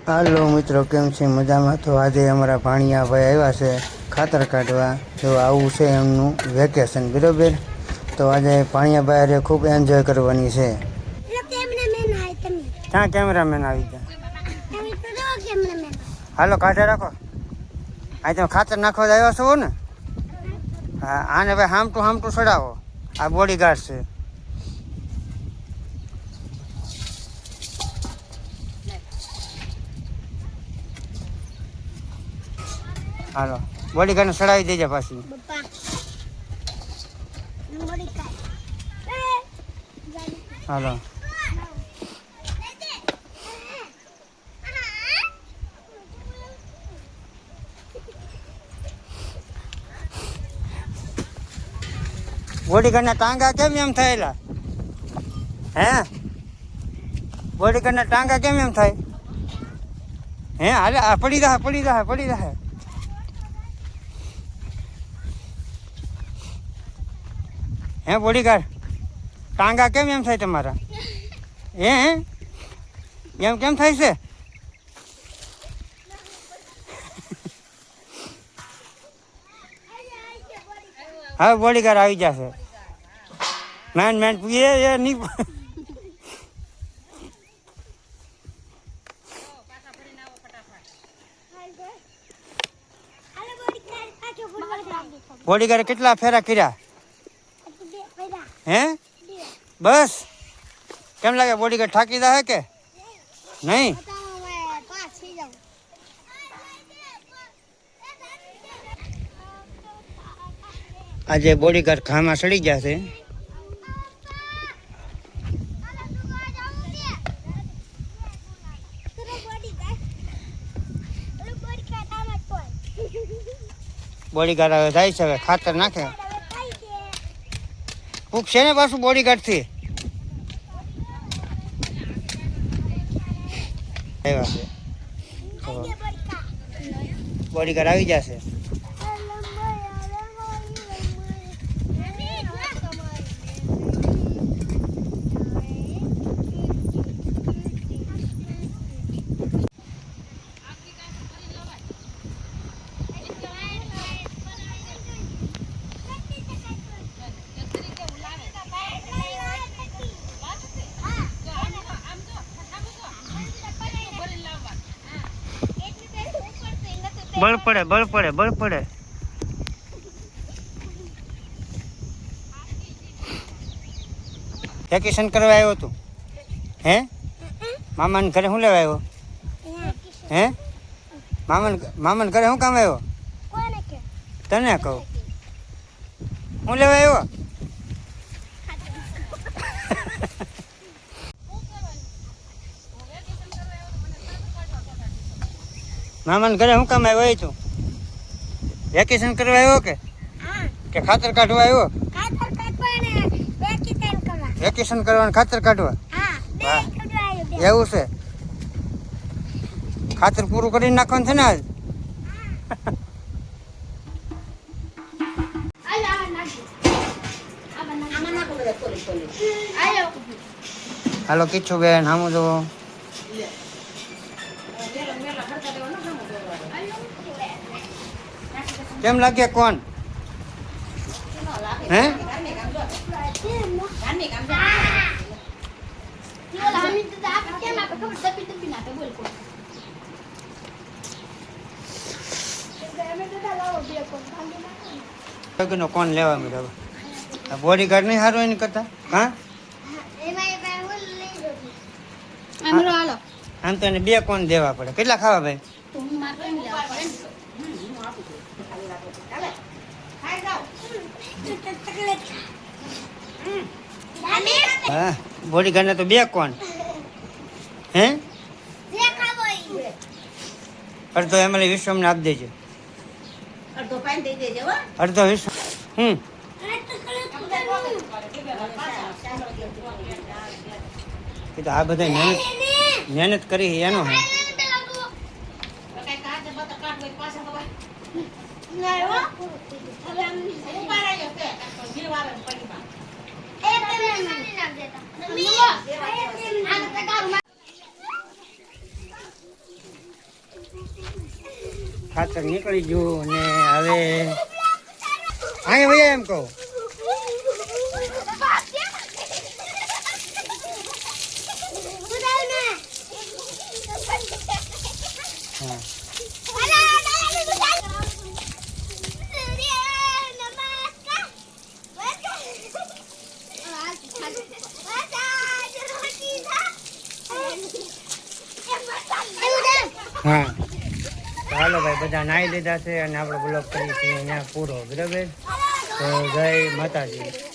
હાલો મિત્રો, કેમ છે? મજામાં? તો આજે અમારા ભાણિયા ભાઈ આવ્યા છે ખાતર કાઢવા. જો આવું છે એમનું વેકેશન, બરાબર. તો આજે ભાણિયા ભાઈ અરે ખૂબ એન્જોય કરવાની છે. ક્યાં કેમેરામેન આવી ગયા? હાલો કાઢે રાખો. આ તમે ખાતર નાખવા જ આવ્યા છો ને? હા, આને ભાઈ હામટું ચડાવો. આ બોડીગાર્ડ છે. હાલો બોડીગાર્ડને ચડાવી દેજે પાછી. હાલો બોડીગાર્ડના ટાંગા કેમ એમ થયેલા? હે, બોડીગાર્ડના ટાંગા કેમ એમ થાય? હે, હાલે આ પડી રહે. હે બોડીગાર્ડ, ટાંગા કેમ એમ થાય તમારા? હે એમ કેમ થાય છે? હવે બોડીગાર્ડ આવી જશે. મેન પૂછે એ નહીં. બોડીગાર્ડ કેટલા ફેરા કર્યા? હે, બસ? કેમ લાગે બોડીગાર્ડ થાકી જાય કે નહીં? આજે બોડીગાર્ડ ખામાં સડી જશે. બોડીગાર્ડ હવે જાય છે, હવે ખાતર નાખે. પૂછ છે ને પાછું બોડીગાર્ડ થી આવ્યા છે. બોડીગાર્ડ આવી જશે. બળ પડે. વેકેશન કરવા આવ્યો તું? હે, મામાને ઘરે શું લેવા આવ્યો? હે, મામાને ઘરે શું કામ આવ્યો? તને કહું, હું લેવા આવ્યો? મામાને ઘરે શું કામ આવ્યો તું? વેકેશન કરવા આવ્યો કે ખાતર કાઢવા આવ્યો? વેકેશન કરવા ખાતર કાઢવા? એવું છે? ખાતર પૂરું કરીને નાખવાનું છે ને આજ? હાલો કીચું બેન, હામું જો. કેમ લાગે કોણ? હે, કોણ લેવા મળ્યો? બોડીગાર્ડ નહીં સારું એની કરતા? હા, આમ તો એને 2 કોણ દેવા પડે. કેટલા ખાવા ભાઈ? હા, બોડીગાર્ડ ને તો 2 કોણ. હે, અડધો એમએલએ વિશ્વમને આપી દેજો. અડધો વિશ્વ. આ બધા મહેનત કરી એનો હે. ખાતર નીકળી ગયું ને હવે અહીંયા ભૈયા એમ કહું હા હા ચાલો ભાઈ બધા નાહી લીધા છે અને આપણે બ્લોગ કરીએ છીએ અહીંયા પૂરો બરાબર તો જય માતાજી.